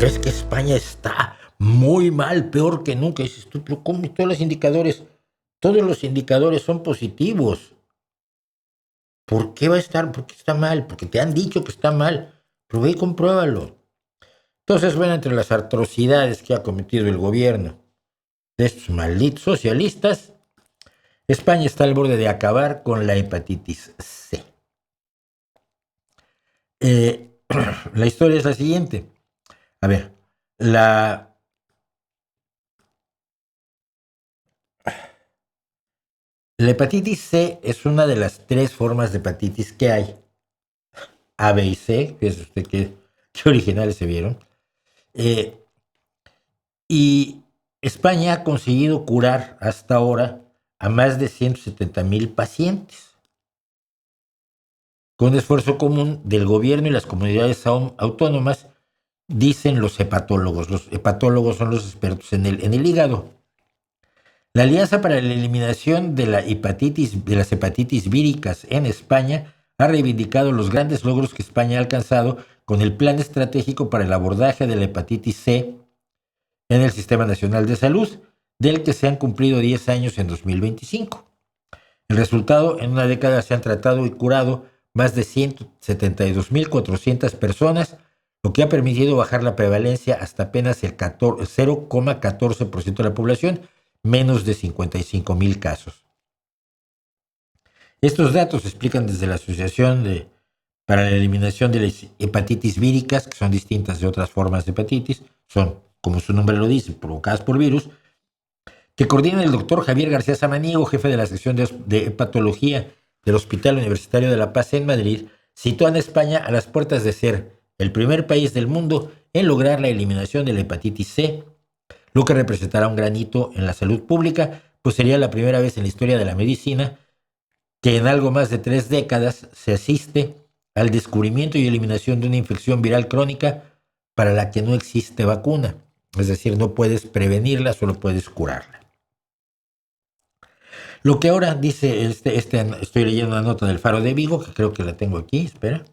pero es que España está muy mal, peor que nunca. Y dices tú, pero ¿cómo todos los indicadores son positivos? ¿Por qué va a estar? ¿Por qué está mal? Porque te han dicho que está mal. Pero ve y compruébalo. Entonces, bueno, entre las atrocidades que ha cometido el gobierno de estos malditos socialistas, España está al borde de acabar con la hepatitis C. La historia es la siguiente. A ver, la hepatitis C es una de las 3 formas de hepatitis que hay. A, B y C, fíjese usted qué originales se vieron. Y España ha conseguido curar hasta ahora a más de 170,000 pacientes, con esfuerzo común del gobierno y las comunidades autónomas, dicen los hepatólogos. Los hepatólogos son los expertos en el hígado. La Alianza para la Eliminación de las hepatitis víricas en España ha reivindicado los grandes logros que España ha alcanzado con el Plan Estratégico para el Abordaje de la Hepatitis C en el Sistema Nacional de Salud, del que se han cumplido 10 años en 2025. El resultado, en una década se han tratado y curado más de 172,400 personas, lo que ha permitido bajar la prevalencia hasta apenas el 0,14% de la población, menos de 55,000 casos. Estos datos se explican desde la Asociación para la Eliminación de las Hepatitis Víricas, que son distintas de otras formas de hepatitis, son, como su nombre lo dice, provocadas por virus, que coordina el doctor Javier García Samaniego, jefe de la sección de hepatología del Hospital Universitario de La Paz en Madrid, sitúan a España a las puertas de ser el primer país del mundo en lograr la eliminación de la hepatitis C, lo que representará un gran hito en la salud pública, pues sería la primera vez en la historia de la medicina que en algo más de 3 décadas se asiste al descubrimiento y eliminación de una infección viral crónica para la que no existe vacuna. Es decir, no puedes prevenirla, solo puedes curarla. Lo que ahora dice, estoy leyendo una nota del Faro de Vigo, que creo que la tengo aquí, espera.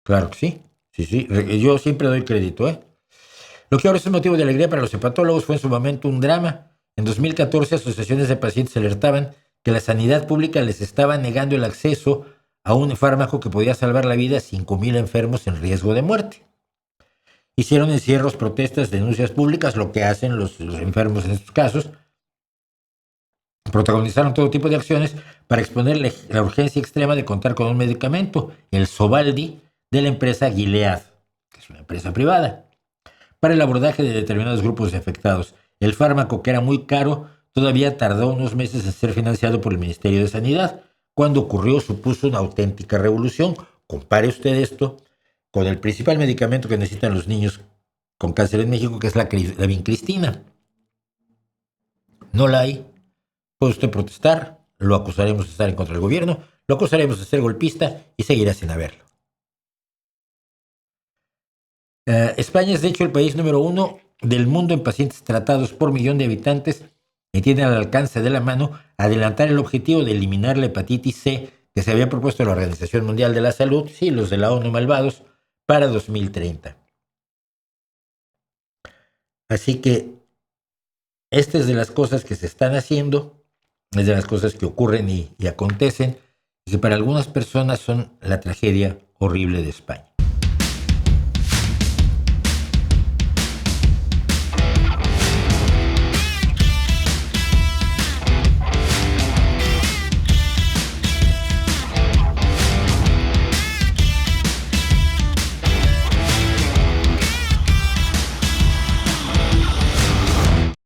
Claro que sí, sí, yo siempre doy crédito, ¿eh? Lo que ahora es un motivo de alegría para los hepatólogos fue en su momento un drama. En 2014, asociaciones de pacientes alertaban que la sanidad pública les estaba negando el acceso a un fármaco que podía salvar la vida a 5,000 enfermos en riesgo de muerte. Hicieron encierros, protestas, denuncias públicas, lo que hacen los enfermos en estos casos. Protagonizaron todo tipo de acciones para exponer la urgencia extrema de contar con un medicamento, el Sovaldi, de la empresa Gilead, que es una empresa privada, para el abordaje de determinados grupos afectados. El fármaco, que era muy caro, todavía tardó unos meses en ser financiado por el Ministerio de Sanidad. Cuando ocurrió, supuso una auténtica revolución. Compare usted esto con el principal medicamento que necesitan los niños con cáncer en México, que es la vincristina. No la hay. Puede usted protestar, lo acusaremos de estar en contra del gobierno, lo acusaremos de ser golpista y seguirá sin haberlo. España es de hecho el país número 1 del mundo en pacientes tratados por millón de habitantes y tiene al alcance de la mano adelantar el objetivo de eliminar la hepatitis C que se había propuesto la Organización Mundial de la Salud, sí, los de la ONU malvados, para 2030. Así que esta es de las cosas que se están haciendo, es de las cosas que ocurren y acontecen, y que para algunas personas son la tragedia horrible de España.